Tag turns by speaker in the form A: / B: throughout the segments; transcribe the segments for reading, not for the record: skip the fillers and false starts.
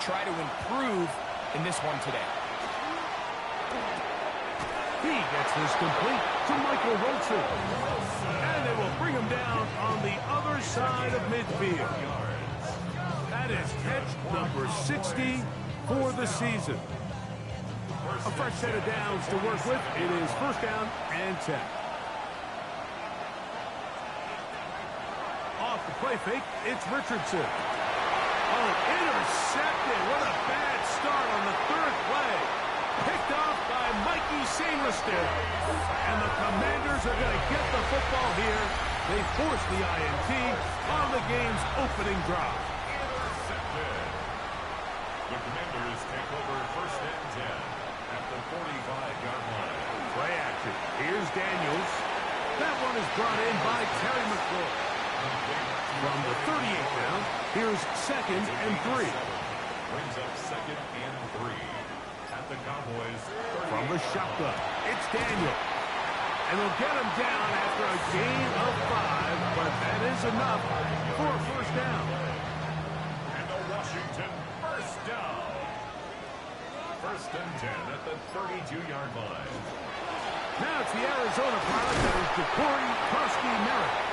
A: try to improve in this one today.
B: He gets this complete to Michael Wilson. And they will bring him down on the other side of midfield. That is catch number 60 for the season. A fresh set of downs to work with. It is first down and 10. Off the play fake, it's Richardson. Oh, intercepted. What a bad start on the third play. Picked off by Mikey Sainriston. And the Commanders are going to get the football here. They force the INT on the game's opening drive.
C: Intercepted. The Commanders take over first and 10 at the 45-yard line.
B: Play action. Here's Daniels. That one is brought in by Terry McLaurin. From the 38 now, here's second and 3.
C: Brings up second and 3 at the Cowboys.
B: From the shotgun, it's Daniel. And they'll get him down after a gain of 5, but that is enough for a first down.
C: And the Washington first down. First and 10 at the 32-yard line.
B: Now it's the Arizona product that is Ja'Cory Merritt.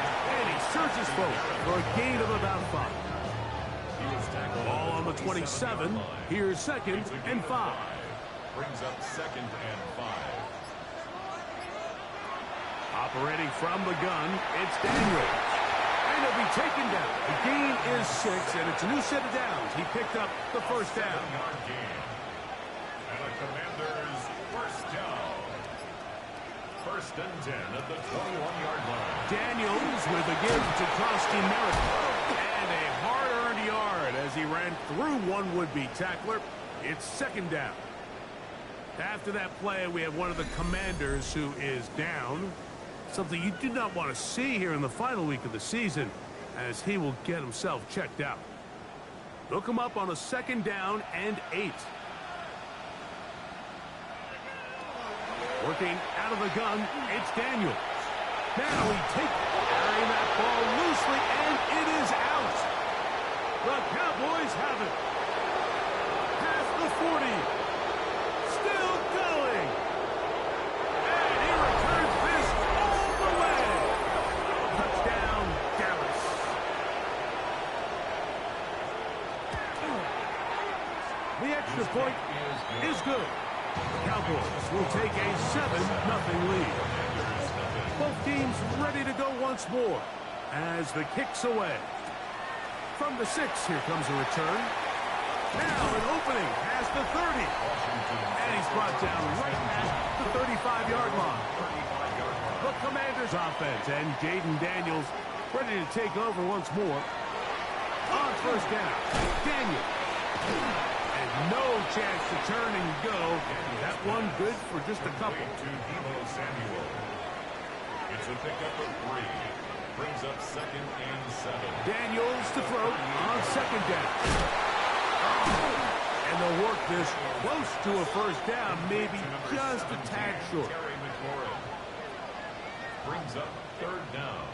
B: And he surges forward for a gain of about 5. Ball on the 27. Here's second and 5.
C: Brings up second and 5.
B: Operating from the gun, it's Daniels. And he'll be taken down. The gain is 6, and it's a new set of downs. He picked up the first down.
C: 7-yard gain. And the Commanders first down. First and 10 at the 21-yard line.
B: Daniels with a give to Merritt. And a hard-earned yard as he ran through one would-be tackler. It's second down. After that play, we have one of the Commanders who is down. Something you do not want to see here in the final week of the season, as he will get himself checked out. Look him up on a second down and 8. Working out of the gun, it's Daniels. Now he carrying that ball loosely, and it is out. The Cowboys have it. Past the 40. Still going. And he returns this all the way. Touchdown, Dallas. The extra point is good. Cowboys will take a 7-0 lead. Both teams ready to go once more as the kick's away. From the 6, here comes a return. Now an opening has the 30. And he's brought down right at the 35-yard line. The Commanders offense and Jaden Daniels ready to take over once more. On first down, Daniels. And no chance to turn and go. That one good for just a couple.
C: To Deebo Samuel. It's a pickup of 3. Brings up second and 7.
B: Daniels to throw on second down. And they'll work this close to a first down, maybe just a tad short.
C: Terry McLaurin. Brings up third down.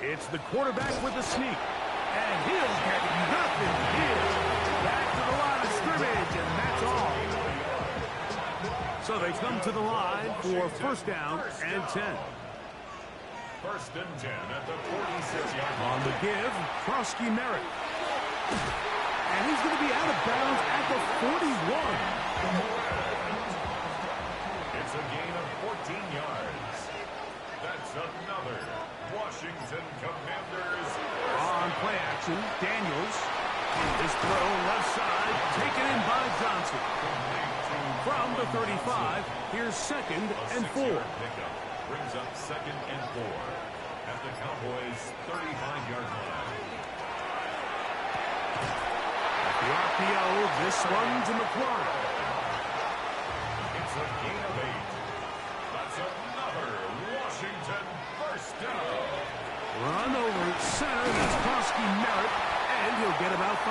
B: It's the quarterback with the sneak. And he'll get nothing here. Back to the line of scrimmage, and that's all. So they come to the line for first down and 10.
C: First and 10 at the 46-yard line.
B: On the give, Merritt. And he's going to be out of bounds at the 41.
C: It's a gain of 14 yards. That's another Washington Commanders.
B: On play action, Daniels. His throw left side, taken in by Johnson. From the 35, here's second and 4.
C: Pickup brings up second and 4 at the Cowboys' 35-yard line.
B: At the RPO, this one to McLaurin.
C: It's a gain of 8. That's another Washington first down.
B: Run over center, that's Merritt, and he'll get about 5.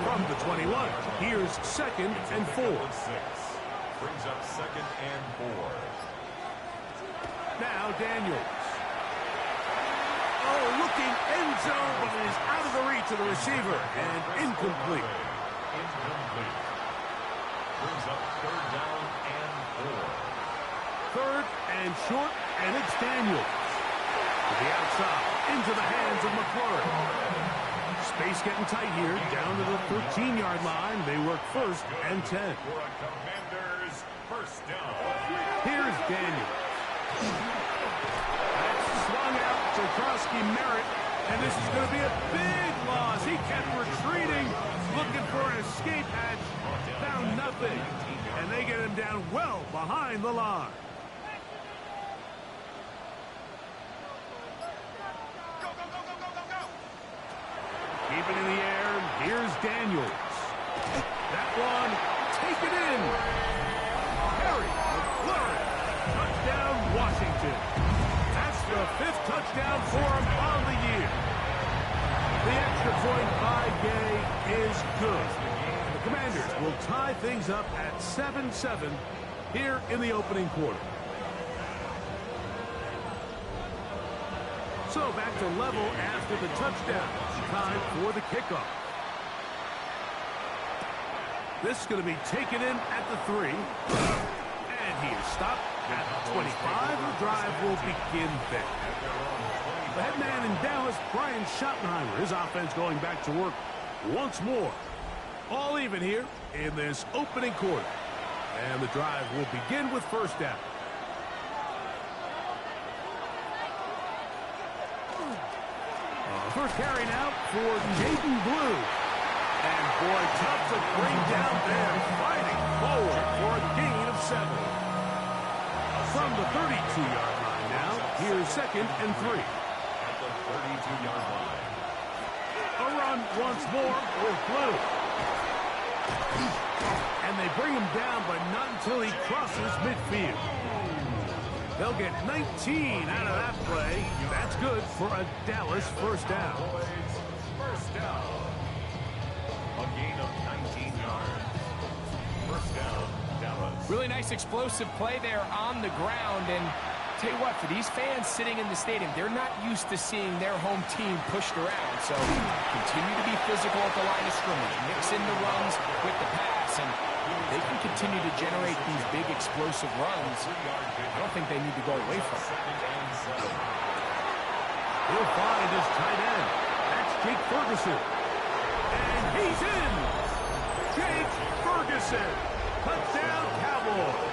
B: From the 21, here's second and 4.
C: Brings up second and 4.
B: Now Daniels. Oh, End zone, but it is out of the reach of the receiver and incomplete.
C: Incomplete. Brings up third down and 4.
B: Third and short, and it's Daniels. To the outside, into the hands of McLaurin. Space getting tight here, down to the 13-yard line. They work first and 10.
C: For a Commanders first down.
B: Here's Daniels. That's swung out to Krosky Merritt, and this is going to be a big loss. He kept retreating, looking for an escape hatch, found nothing, and they get him down well behind the line. Keep it in the air. Here's Daniels. That one, take it in. Harry McLaurin. Touchdown, Washington. That's the 5th touchdown for him on the year. The extra point by Gay is good. The Commanders will tie things up at 7-7 here in the opening quarter. So back to level after the touchdown. Time for the kickoff. This is going to be taken in at the 3. And he is stopped at the 25. The drive will begin there. The head man in Dallas, Brian Schottenheimer, his offense going back to work once more. All even here in this opening quarter. And the drive will begin with first down. First carry now for Jaden Blue. And boy, tough to bring down there, fighting forward for a gain of 7. From the 32-yard line now, here's 2nd and 3.
C: At the 32-yard line.
B: A run once more with Blue. And they bring him down, but not until he crosses midfield. They'll get 19 out of that play. That's good for a Dallas first down.
C: First down. A gain of 19 yards. First down, Dallas.
A: Really nice explosive play there on the ground. And tell you what, for these fans sitting in the stadium, they're not used to seeing their home team pushed around. So continue to be physical at the line of scrimmage. Mix in the runs with the pass. And they can continue to generate these big explosive runs. I don't think they need to go away from it.
B: He'll find his tight end. That's Jake Ferguson. And he's in. Jake Ferguson. Touchdown, Cowboys.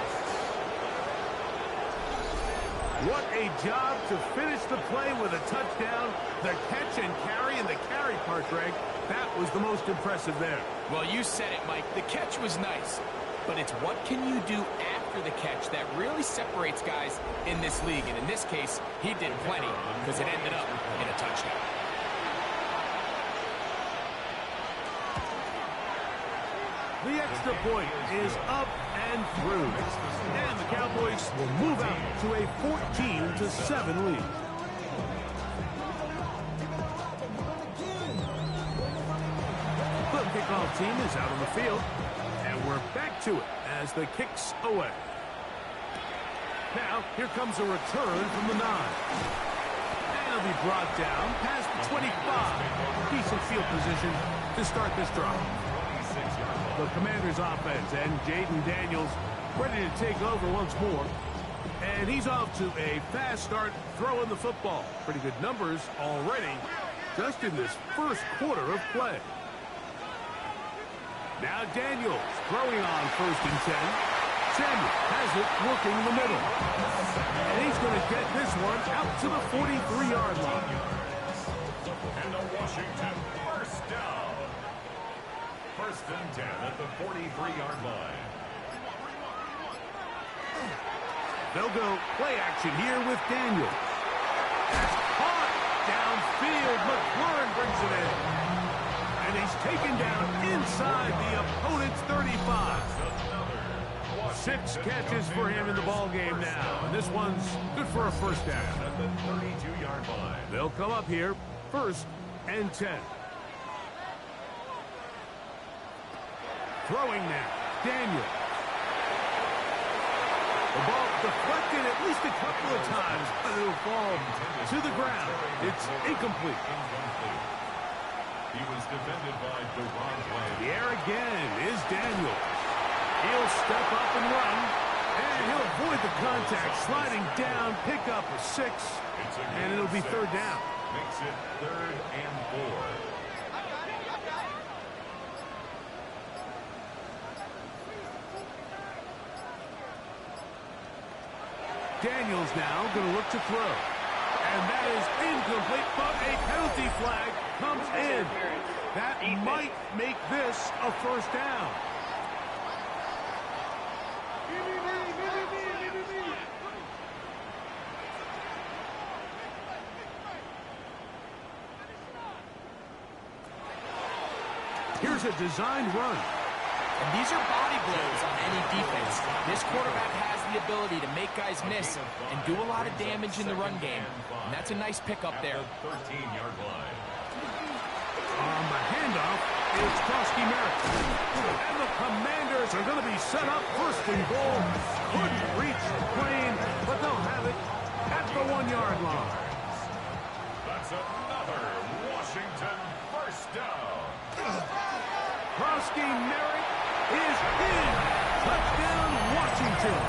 B: What a job to finish the play with a touchdown. The catch and carry, and the carry part, Greg, that was the most impressive there.
A: Well, you said it, Mike. The catch was nice, but it's what can you do after the catch that really separates guys in this league. And in this case, he did plenty because it ended up in a touchdown.
B: The extra point is up and through. And the Cowboys will move out to a 14-7 lead. The kickoff team is out on the field. And we're back to it as the kick's away. Now, here comes a return from the 9. And it'll be brought down past the 25. Decent field position to start this drive. The Commanders offense and Jaden Daniels ready to take over once more. And he's off to a fast start throwing the football. Pretty good numbers already just in this first quarter of play. Now Daniels throwing on 1st and 10. Samuel has it working in the middle. And he's going to get this one out to the 43-yard line.
C: And a Washington first down. 1st and 10 at the 43-yard line.
B: They'll go play action here with Daniels. That's caught downfield. McLaurin brings it in. And he's taken down inside the opponent's 35. 6 catches for him in the ball game now. And this one's good for a first down.
C: At the 32-yard line.
B: They'll come up here 1st and 10. Throwing now, Daniel. The ball deflected at least a couple of times, but it'll fall to the ground. It's incomplete.
C: He was defended by Devontae.
B: The air again is Daniel. He'll step up and run, and he'll avoid the contact, sliding down, pick up a 6, and it'll be third down.
C: Makes it 3rd and 4.
B: Daniels now going to look to throw. And that is incomplete, but a penalty flag comes in. That might make this a first down. Here's a designed run.
A: And these are body blows on any defense. This quarterback has the ability to make guys miss and do a lot of damage in the run game. And that's a nice pickup there.
C: 13-yard line.
B: On the handoff, it's Krosky Merritt. And the Commanders are going to be set up first and goal. Couldn't reach the plane, but they'll have it at the 1-yard line.
C: That's another Washington first down.
B: Krosky Merritt is in. Touchdown, Washington.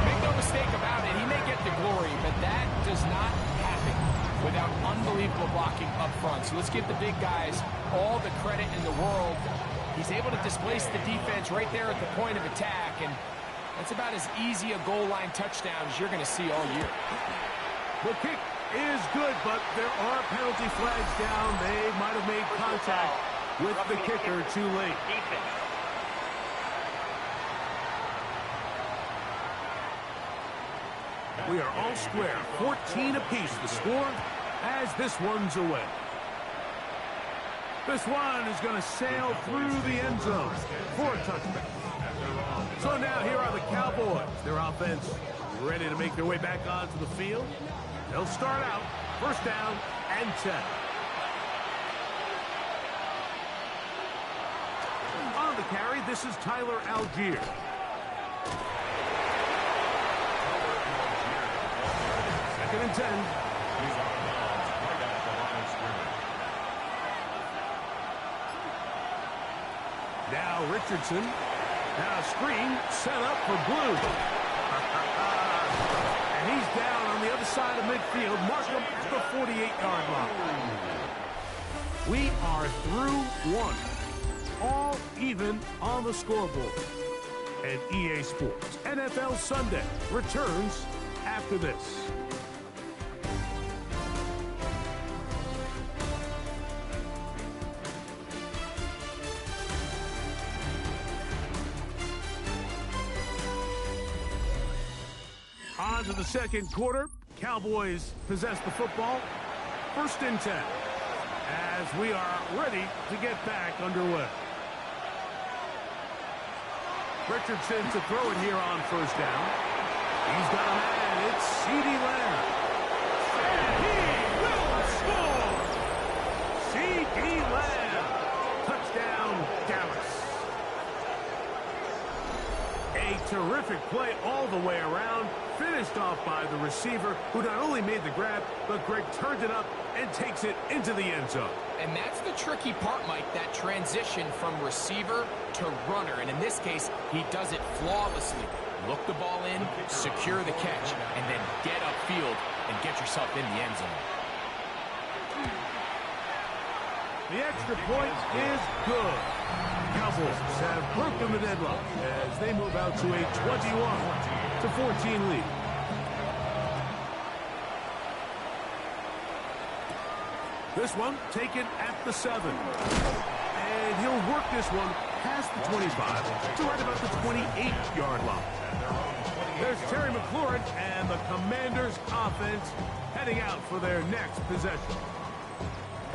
A: Make no mistake about it, he may get the glory, but that does not happen without unbelievable blocking up front. So let's give the big guys all the credit in the world. He's able to displace the defense right there at the point of attack, and that's about as easy a goal line touchdown as you're going to see all year.
B: The kick is good, but there are penalty flags down. They might have made contact with the kicker too late. We are all square, 14 apiece the score as this one's away. This one is going to sail through the end zone for a touchdown. So now here are the Cowboys. Their offense ready to make their way back onto the field. They'll start out first down and 10. On the carry, this is Tyler Algier. Second and 10.
C: He's on bounds right at the line of scrimmage.
B: Now Richardson. Now screen set up for Blue. And he's down on the other side of midfield. Mark him at the 48-yard line. We are through one. All even on the scoreboard. And EA Sports NFL Sunday returns after this. On to the second quarter. Cowboys possess the football. First and 10. As we are ready to get back underway. Richardson to throw it here on first down. He's got a man. It's CeeDee Lamb. And he will score. CeeDee Lamb. Touchdown, Dallas. A terrific play all the way around. Finished off by the receiver, who not only made the grab, but Greg turned it up and takes it into the end zone.
A: And that's the tricky part, Mike, that transition from receiver to runner. And in this case, he does it flawlessly. Look the ball in, secure the catch, and then get upfield and get yourself in the end zone.
B: The extra point is good. Cowboys have broken the deadlock as they move out to a 21-14 lead. This one taken at the 7. And he'll work this one past the 25 to right about the 28-yard line. There's Terry McLaurin and the Commanders' offense heading out for their next possession.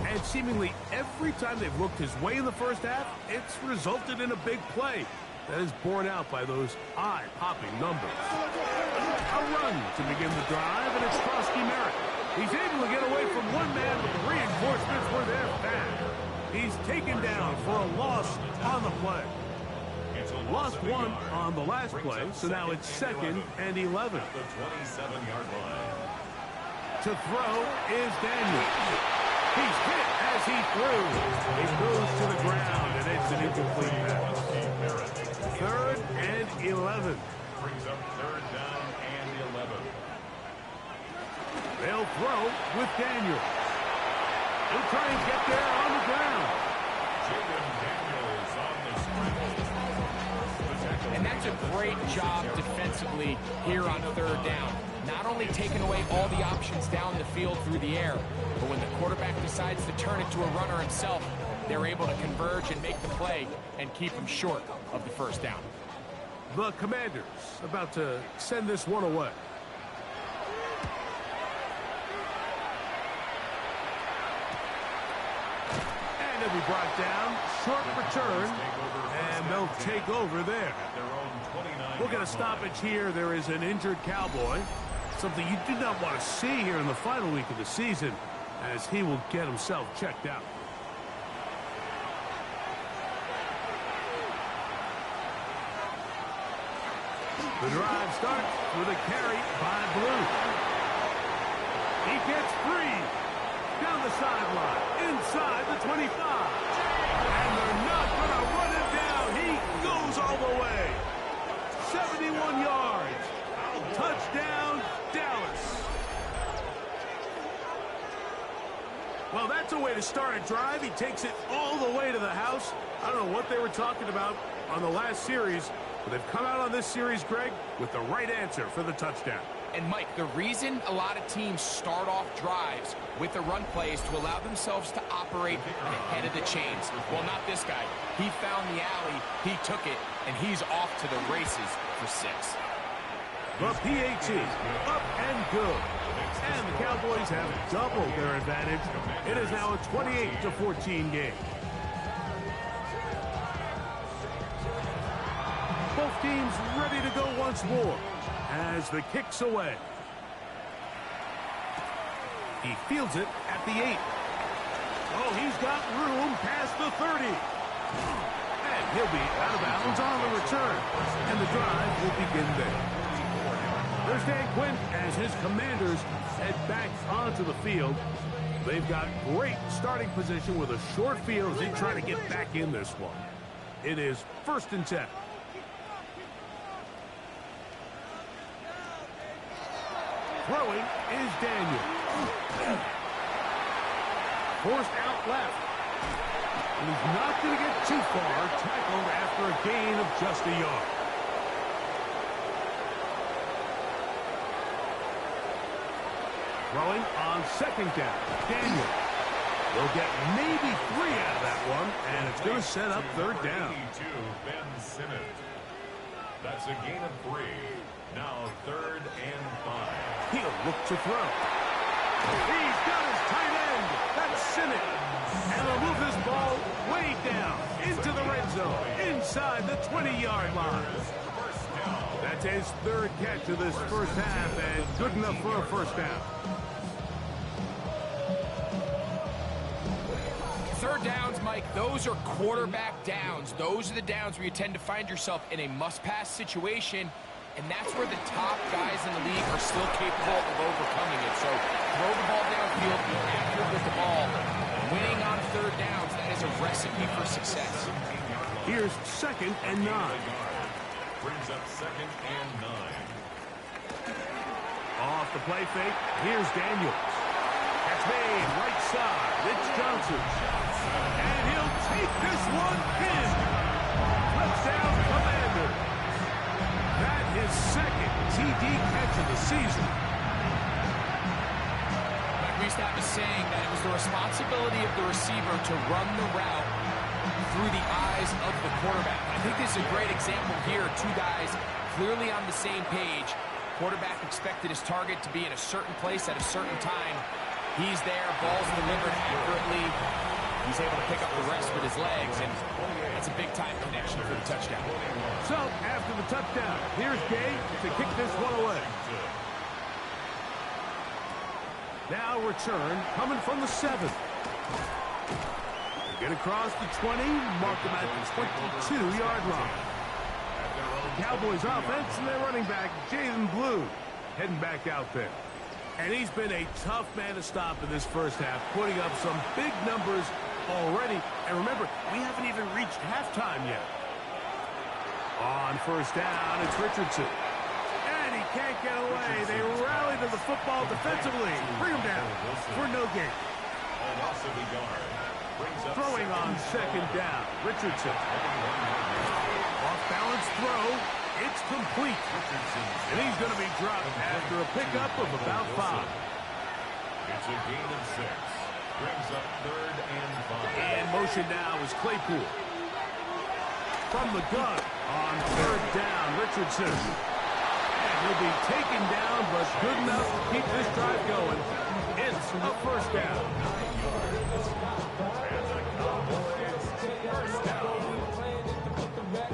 B: And seemingly every time they've looked his way in the first half, it's resulted in a big play that is borne out by those eye-popping numbers. A run to begin the drive, and it's Krosky Merritt. He's able to get away from one man, but the reinforcements were there fast. He's taken down for a loss on the play.
C: It's a
B: Lost one on the last play, so now it's 2nd and 11.
C: The 27-yard line.
B: To throw is Daniel. He's hit as he threw. He goes to the ground, and it's an incomplete pass. 3rd and 11.
C: Brings up 3rd down and 11.
B: They'll throw with Daniel. He'll try and get there on the ground.
C: Jacob Daniels on the scramble.
A: And that's a great job defensively here on 3rd down. Not only taking away all the options down the field through the air, but when the quarterback decides to turn it to a runner himself, they're able to converge and make the play and keep him short of the 1st down.
B: The Commanders about to send this one away. And it'll be brought down. Short return. And they'll take over there. We'll get a stoppage here. There is an injured Cowboy. Something you do not want to see here in the final week of the season, as he will get himself checked out. The drive starts with a carry by Blue. He gets free. Down the sideline. Inside the 25. And they're not going to run him down. He goes all the way. 71 yards. Touchdown, Dallas. Well, that's a way to start a drive. He takes it all the way to the house. I don't know what they were talking about on the last series, but they've come out on this series, Greg, with the right answer for the touchdown.
A: And, Mike, the reason a lot of teams start off drives with the run play is to allow themselves to operate ahead of the chains. Well, not this guy. He found the alley, he took it, and he's off to the races for 6.
B: The PAT, up and good. And the Cowboys have doubled their advantage. It is now a 28-14 game. Both teams ready to go once more as the kick's away. He fields it at the 8. Oh, he's got room past the 30. And he'll be out of bounds on the return. And the drive will begin there. There's Dan Quinn as his Commanders head back onto the field. They've got great starting position with a short field as they try to get back in this one. It is 1st and 10. Throwing is Daniel. Forced out left. And he's not going to get too far. Tackled after a gain of just a yard. Throwing on 2nd down. Daniel will get maybe 3 out of that one, and it's going to set up 3rd down.
C: Ben Simmons. That's a gain of 3. Now 3rd and 5.
B: He'll look to throw. He's got his tight end. That's Simmons. And they'll move this ball way down into the red zone, inside the 20-yard line. That's his 3rd catch of this 1st half, and good enough for a 1st down.
A: 3rd downs, Mike, those are quarterback downs. Those are the downs where you tend to find yourself in a must-pass situation, and that's where the top guys in the league are still capable of overcoming it. So throw the ball downfield, be accurate with the ball. Winning on 3rd downs, that is a recipe for success.
B: Here's 2nd and 9.
C: Brings up 2nd and 9.
B: Off the play fake, here's Daniels. That's made right side. It's Johnson. And he'll take this one in. Touchdown, Commander. That is 2nd TD catch of the season.
A: We used to have a saying that it was the responsibility of the receiver to run the route through the eyes of the quarterback. I think this is a great example here. 2 guys clearly on the same page. Quarterback expected his target to be in a certain place at a certain time. He's there, ball's delivered accurately. He's able to pick up the rest with his legs, and that's a big-time connection for the touchdown.
B: So, after the touchdown, here's Gay to kick this one away. Now return coming from the 7. Get across the 20, mark them at the 22-yard line. Cowboys offense and their running back, Jaden Blue, heading back out there. And he's been a tough man to stop in this first half, putting up some big numbers already. And remember, we haven't even reached halftime yet. On first down, it's Richardson. And he can't get away. They rally to the football defensively. Bring him down for no gain. Throwing on second down, Richardson. Off-balance throw. It's complete. And he's going to be dropped after a pickup of about 5.
C: It's a gain of 6. Brings up 3rd and 5.
B: In motion now is Claypool. From the gun on 3rd down, Richardson. And he'll be taken down, but good enough to keep this drive going. It's a first down.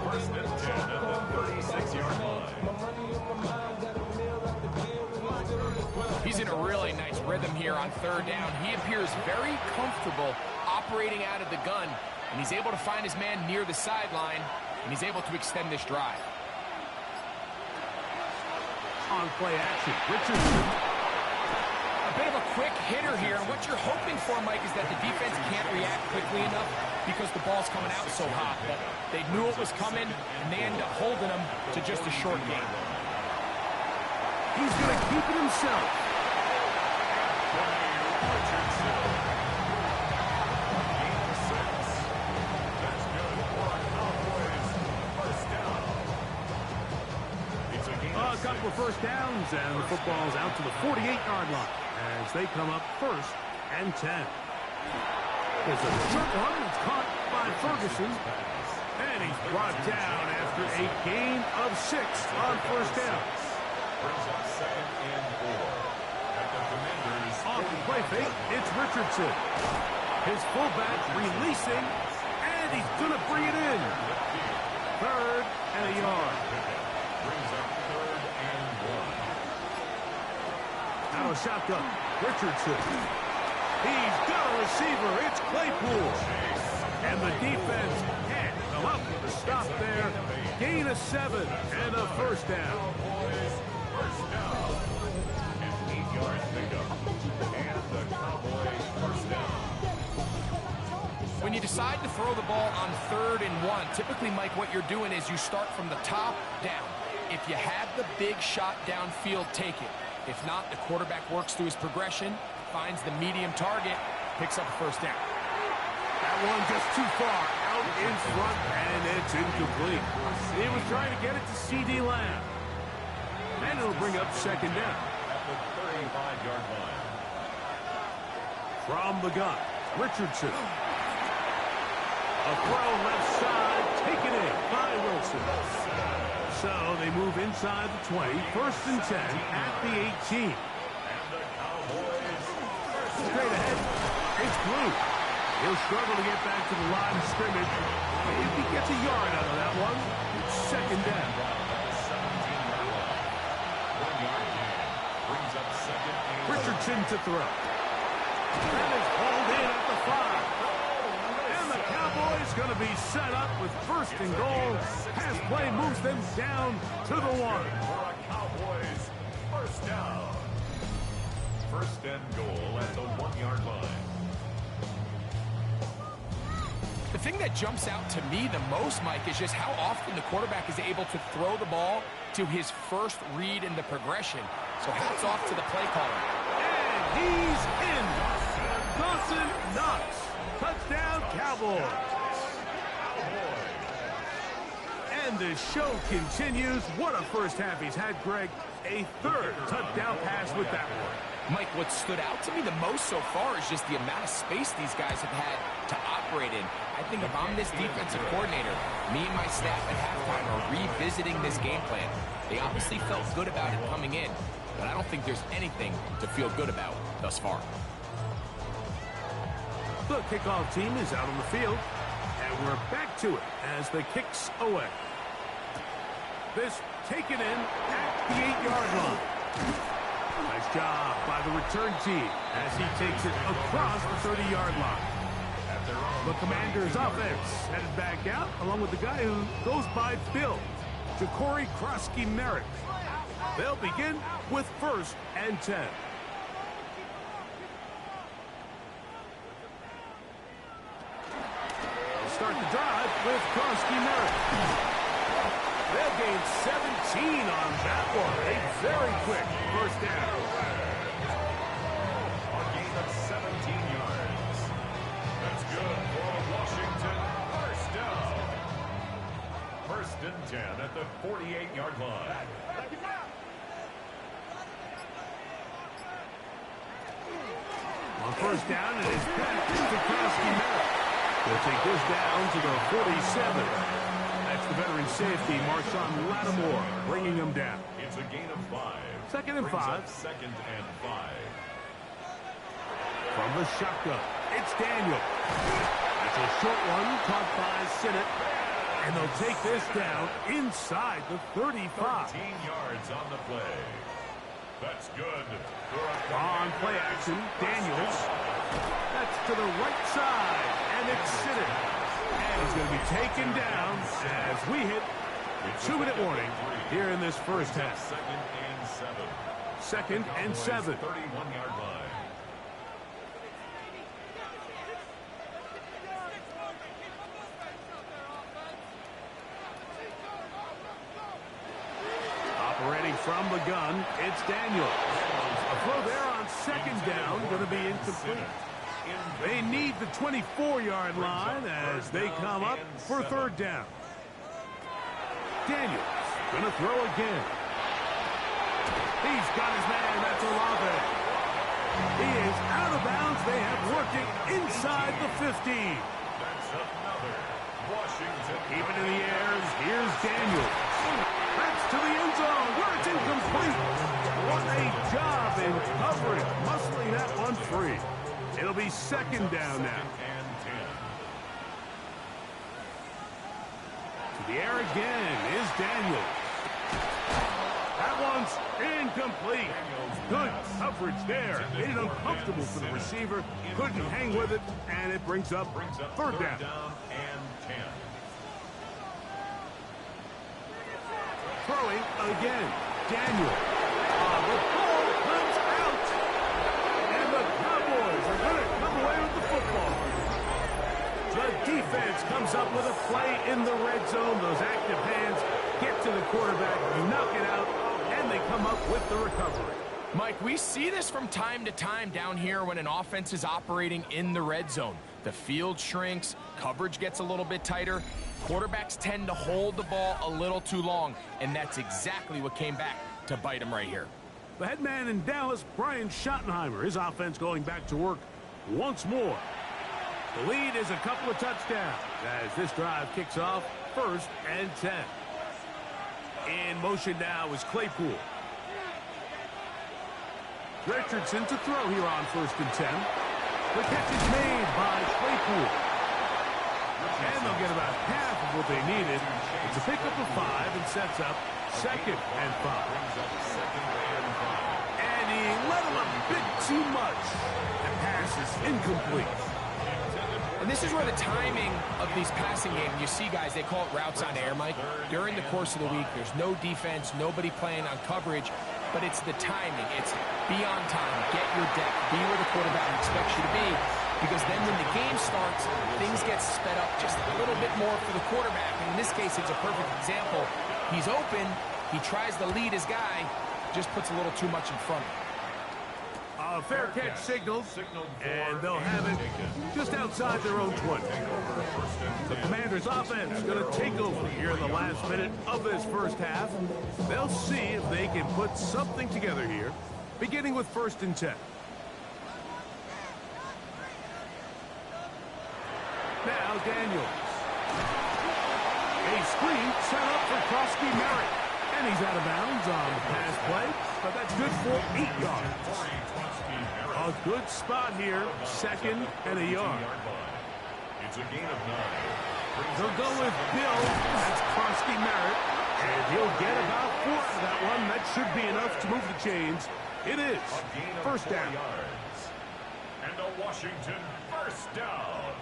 C: First and 10 at the 36-yard line.
A: He's in a really nice rhythm here on 3rd down. He appears very comfortable operating out of the gun, and he's able to find his man near the sideline, and he's able to extend this drive.
B: On play action, Richardson.
A: A bit of a quick hitter here, and what you're hoping for, Mike, is that the defense can't react quickly enough because the ball's coming out so hot. But they knew it was coming, and they ended up holding him to just a short gain.
B: He's going to keep it himself. A couple of first downs, and the football's out to the 48-yard line as they come up 1st and 10. There's a short one that's caught by Ferguson, and he's brought down after a gain of 6 on first down.
C: Brings up 2nd and 4. At the Commanders.
B: Off the play fake, it's Richardson. His fullback releasing, and he's going to bring it in. 3rd and a yard.
C: Brings up 3rd and 1.
B: Out of shotgun, Richardson. He's got a receiver. It's Claypool. And the defense can't come up with a stop there. Gain of 7 and a first down.
C: First down. An 8-yard pickup. And the Cowboys first down.
A: When you decide to throw the ball on 3rd and 1, typically, Mike, what you're doing is you start from the top down. If you have the big shot downfield, take it. If not, the quarterback works through his progression, finds the medium target, picks up a first down.
B: That one just too far out in front, and it's incomplete. He was trying to get it to C.D. Lamb. And it'll bring up second down.
C: At the 35-yard line.
B: From the gun, Richardson. A throw left side, taken in by Wilson. So they move inside the 20, 1st and 10 at the 18.
C: And the Cowboys
B: Straight ahead, it's Blue. He'll struggle to get back to the line of scrimmage. If he gets a yard out of that one, it's second down.
C: 1-yard gain. Brings up 2nd and
B: Richardson to throw. That is hauled in at the 5. And the Cowboys going to be set up with 1st and goal. Pass play moves them down to the 1.
C: for a Cowboys first down. 1st and goal at the 1-yard line.
A: The thing that jumps out to me the most, Mike, is just how often the quarterback is able to throw the ball to his first read in the progression. So hats off to the play caller.
B: And he's in. Dawson Knox. Touchdown, Cowboys. And the show continues. What a first half he's had, Greg. A 3rd touchdown pass with that one.
A: Mike, what stood out to me the most so far is just the amount of space these guys have had to operate in. I think if I'm this defensive coordinator, me and my staff at halftime are revisiting this game plan. They obviously felt good about it coming in, but I don't think there's anything to feel good about thus far.
B: The kickoff team is out on the field, and we're back to it as the kick's away. This taken in at the 8-yard line. Nice job by the return team as he takes it across the 30-yard line. The Commanders' offense headed back out along with the guy who goes by Bill. to Corey Krosky-Merrick. They'll begin with 1st and 10. They'll start the drive with Krosky-Merrick. They'll gain 17 on that one. A very quick first down.
C: A gain of 17 yards. That's good for a Washington first down. 1st and 10 at the 48-yard line.
B: On 1st down, it is back to Krosky-Merrick. They'll take this down to the 47. That's the veteran safety, Marshawn Lattimore, bringing him down.
C: It's a gain of 5.
B: 2nd and 5.
C: 2nd and 5.
B: From the shotgun, it's Daniel. That's a short one caught by Sinnott. And they'll take this down inside the 35.
C: 13 yards on the play. That's good.
B: On play action, Daniels. That's to the right side, and it's Sinnott. And he's going to be taken down as we hit the 2-minute warning here in this first half. 2nd and 7.
C: 31-yard line.
B: Operating from the gun, it's Daniels. A throw there on 2nd down, going to be incomplete. They need the 24-yard line as they come up for 3rd down. Daniels going to throw again. He's got his man. That's Olave. He is out of bounds. They have working inside the 15.
C: That's another Washington.
B: Keep it in the air. Here's Daniels. That's to the end zone where it's incomplete. What a job in coverage, muscling that one free. It'll be 2nd down now.
C: And 10.
B: To the air again is Daniels. That one's incomplete. Good coverage there. Made it uncomfortable for the receiver. Couldn't hang with it, and it brings up 3rd down.
C: And 10.
B: Throwing again. Daniel. The ball comes out. And the Cowboys are going to come away with the football. The defense comes up with a play in the red zone. Those active hands get to the quarterback, knock it out, and they come up with the recovery.
A: Mike, we see this from time to time down here when an offense is operating in the red zone. The field shrinks, coverage gets a little bit tighter, quarterbacks tend to hold the ball a little too long, and that's exactly what came back to bite him right here.
B: The head man in Dallas, Brian Schottenheimer, his offense going back to work once more. The lead is a couple of touchdowns as this drive kicks off 1st and 10. In motion now is Claypool. Richardson to throw here on 1st and 10. The catch is made by Claypool. And they'll get about half of what they needed. It's a pickup of 5 and sets up 2nd and 5. And he let him a bit too much. The pass is incomplete.
A: And this is where the timing of these passing games, you see guys, they call it routes on air, Mike. During the course of the week, there's no defense, nobody playing on coverage, but it's the timing. It's be on time, get your depth, be where the quarterback expects you to be, because then when the game starts, things get sped up just a little bit more for the quarterback. And in this case, it's a perfect example. He's open, he tries to lead his guy, just puts a little too much in front of him.
B: A fair catch signaled, and they'll have it just outside their own 20. The Commanders' offense is going to take over here in the last minute of this first half. They'll see if they can put something together here, beginning with 1st and 10. Now Daniels. A screen set up for Krosky-Merrick. And he's out of bounds on the pass play, but that's good for 8 yards. A good spot here, 2nd and a yard.
C: It's a gain of 9.
B: They'll go with Bill. That's Krosky-Merrick. And he'll get about 4 out of that one. That should be enough to move the chains. It is 1st down.
C: And a Washington 1st down.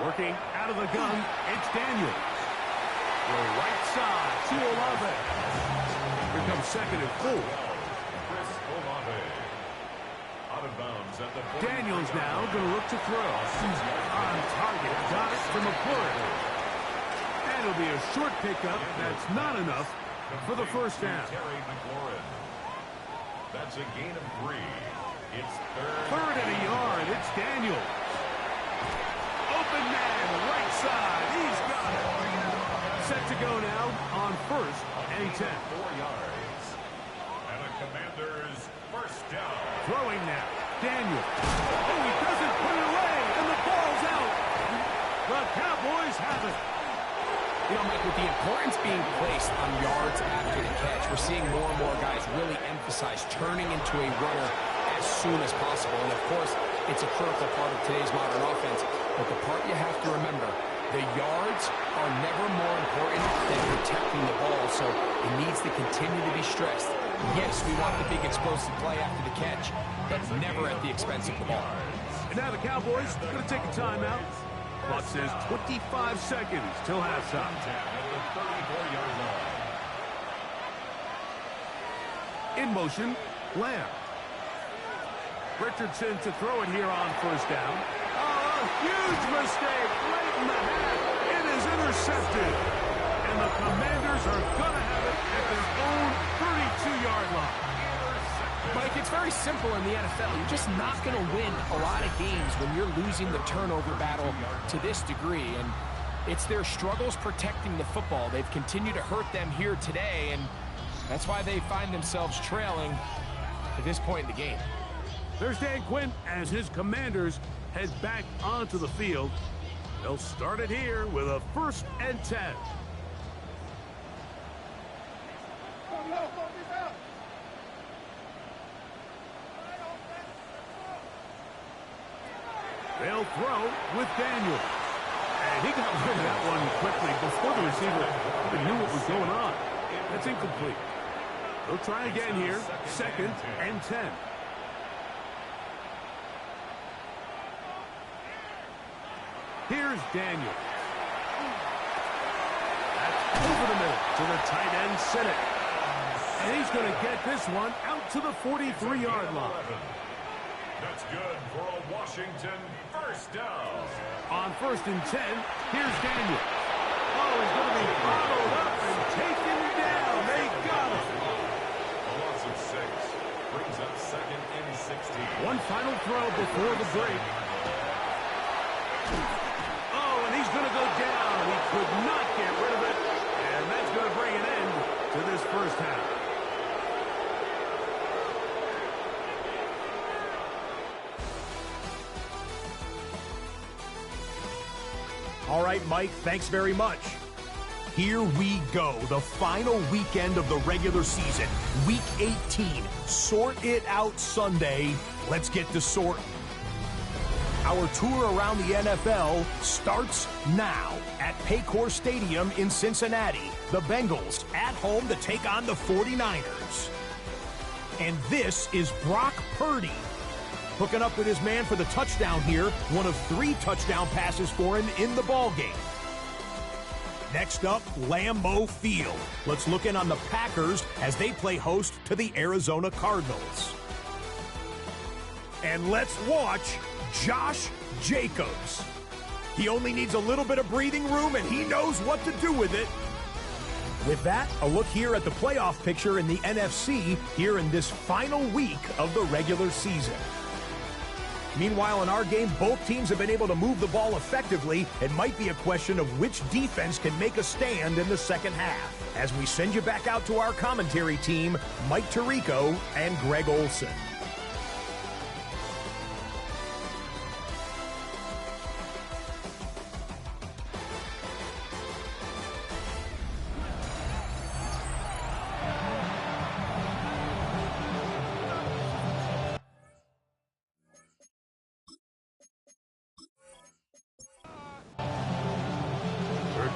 B: Working out of the gun, it's Daniels. The right side to Olave. Here comes second and 4.
C: Chris Olave. Out of bounds at the 40.
B: Daniels now going to look to throw. On target. Got it from McClure. And it'll be a short pickup. That's not enough for the first down.
C: Terry McLaurin. That's a gain of 3. It's
B: Third and a yard. It's Daniels. Open man, right side. He's got it. Set to go now on first and 10.
C: 4 yards. And a Commander's first down.
B: Throwing now. Daniels. Oh, he doesn't put it away, and the ball's out. The Cowboys have it.
A: You know, Mike, with the importance being placed on yards after the catch, we're seeing more and more guys really emphasize turning into a runner as soon as possible. And, of course, it's a critical part of today's modern offense. But the part you have to remember, the yards are never more important than protecting the ball, so it needs to continue to be stressed. Yes, we want the big explosive play after the catch, but never at the expense of the ball.
B: And now the Cowboys are going to take a timeout. Clock says 25 seconds till halftime. In motion, Lamb. Richardson to throw it here on first down. Oh, a huge mistake late in the half. It is intercepted. And the Commanders are going to have it at their own 32-yard line.
A: Mike, it's very simple in the NFL. You're just not going to win a lot of games when you're losing the turnover battle to this degree. And it's their struggles protecting the football. They've continued to hurt them here today, and that's why they find themselves trailing at this point in the game.
B: There's Dan Quinn as his Commanders head back onto the field. They'll start it here with a 1st and 10. They'll throw with Daniel. And he got rid of that one quickly before the receiver even knew what was going on. That's incomplete. They'll try again here. 2nd and 10. Here's Daniel. That's over the middle to the tight end, Sinnott. And he's going to get this one out to the 43-yard line.
C: That's good for a Washington first down.
B: On 1st and 10, here's Daniel. Oh, he's going to be followed up and taken down. They got him.
C: A loss of 6 brings up 2nd and 16.
B: One final throw before the break. Oh, and he's going to go down. He could not get rid of it. And that's going to bring an end to this first half.
D: All right, Mike, thanks very much. Here we go, the final weekend of the regular season, Week 18. Sort it out Sunday. Let's get to sorting. Our tour around the NFL starts now at Paycor Stadium in Cincinnati. The Bengals at home to take on the 49ers. And this is Brock Purdy, hooking up with his man for the touchdown here, one of 3 touchdown passes for him in the ballgame. Next up, Lambeau Field. Let's look in on the Packers as they play host to the Arizona Cardinals. And let's watch Josh Jacobs. He only needs a little bit of breathing room, and he knows what to do with it. With that, a look here at the playoff picture in the NFC here in this final week of the regular season. Meanwhile, in our game, both teams have been able to move the ball effectively. It might be a question of which defense can make a stand in the second half. As we send you back out to our commentary team, Mike Tirico and Greg Olson.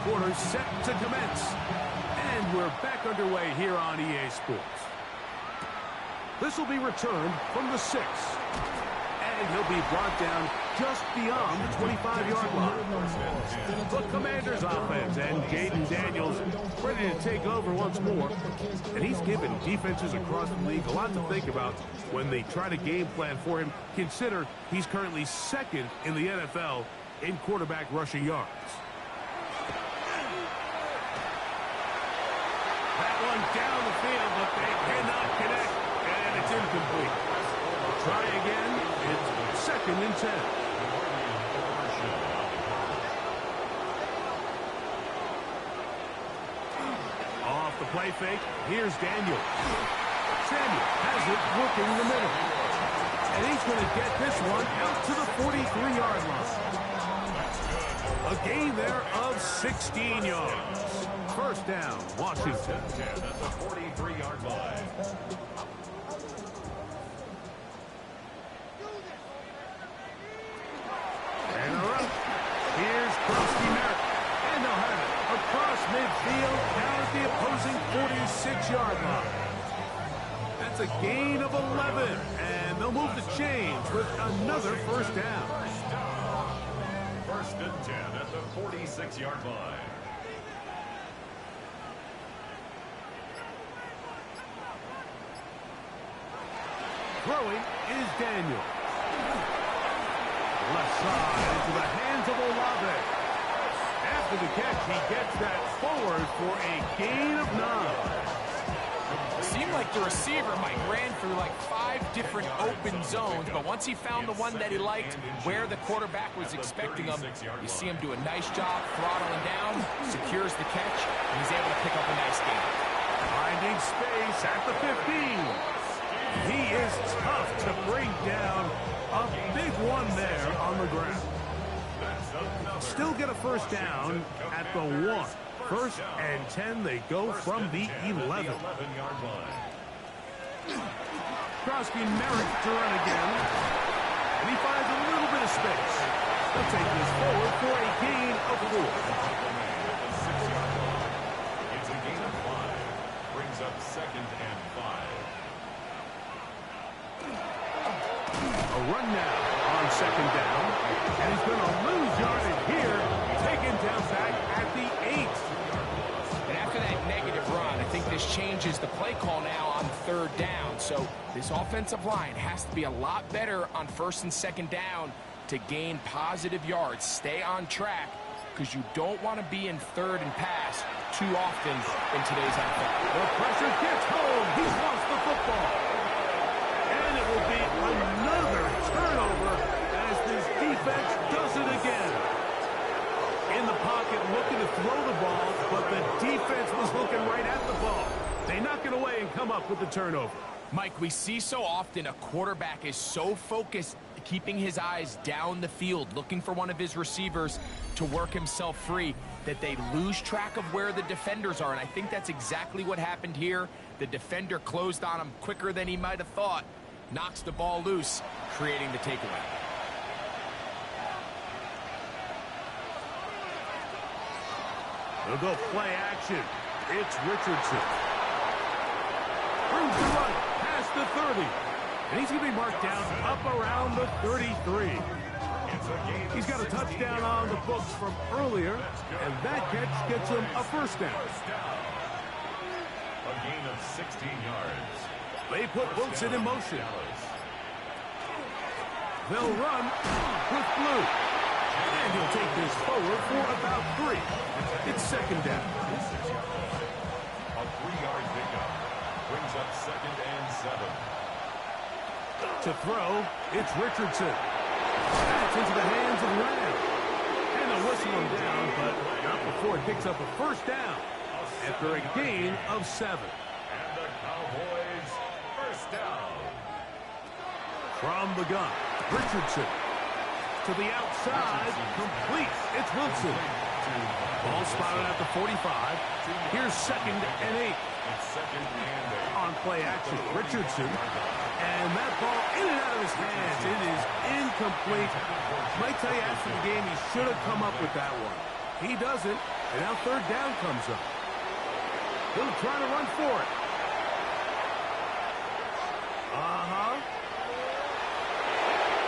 B: Quarter set to commence. And we're back underway here on EA Sports. This will be returned from the 6. And he'll be brought down just beyond the 25-yard line. The Commanders offense and Jaden Daniels ready to take over once more. And he's given defenses across the league a lot to think about when they try to game plan for him. Consider he's currently second in the NFL in quarterback rushing yards. That one down the field, but they cannot connect, and it's incomplete. Try again. It's 2nd and 10. Off the play fake, here's Daniel. Samuel has it working in the middle. And he's going to get this one out to the 43-yard line. A gain there of 16 yards. First down, Washington.
C: At the 43-yard line.
B: And they're up. Here's Krosky Merritt. And they'll have it across midfield down at the opposing 46-yard line. That's a gain of 11. And they'll move the chains with another first down.
C: First and 10 at the 46-yard line.
B: Throwing is Daniel. Left side into the hands of Olave. After the catch, he gets that forward for a gain of 9.
A: Seemed like the receiver, Mike, ran through like 5 different open zones, but once he found the one that he liked, where the quarterback was expecting him, you see him do a nice job throttling down, secures the catch, and he's able to pick up a nice gain.
B: Finding space at the 15. He is tough to bring down. A big one there on the ground. Still get a first down at the 1. First and 10, they go from the 11. Krosky Merritt to run again. And he finds a little bit of space. They'll take this forward for a gain of 4.
C: It's a gain of 5. Brings up 2nd and 5.
B: A run now on 2nd down. And he's going to lose yardage here. Taken down back at the 8.
A: And after that negative run, I think this changes the play call now on 3rd down. So this offensive line has to be a lot better on 1st and 2nd down to gain positive yards. Stay on track because you don't want to be in 3rd and pass too often in today's NFL.
B: The pressure gets home. He's lost the football. And it will be another turnover as this defense does it again. In the pocket looking to throw the ball, but the defense was looking right at the ball. They knock it away and come up with the turnover.
A: Mike, we see so often a quarterback is so focused, keeping his eyes down the field, looking for one of his receivers to work himself free, that they lose track of where the defenders are. And I think that's exactly what happened here. The defender closed on him quicker than he might have thought, knocks the ball loose, creating the takeaway.
B: They'll go play action. It's Richardson. Room to run past the 30. And he's going to be marked down up around the 33. He's got a touchdown on the books from earlier, and that catch gets him a first down.
C: A gain of 16 yards.
B: They put Wilson in motion. They'll run with Blue. And he'll take this forward for about 3. It's 2nd down.
C: A 3-yard pickup. Brings up 2nd and 7.
B: To throw, it's Richardson. That's into the hands of Lamb. And they'll whistle him down, but not before it picks up a first down after a gain of 7.
C: And the Cowboys first down.
B: From the gun, Richardson. To the outside, complete. It's Wilson. Ball spotted at the 45. Here's 2nd and 8.
C: It's 2nd and 8.
B: On play action, Richardson. And that ball in and out of his hands. It is incomplete. Might tell you after the game he should have come up with that one. He doesn't, and now 3rd down comes up. He'll try to run for it.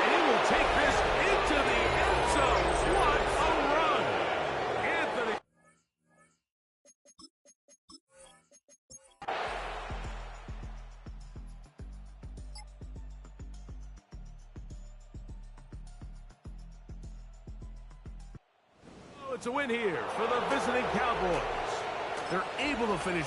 B: And in it's a win here for the visiting Cowboys. They're able to finish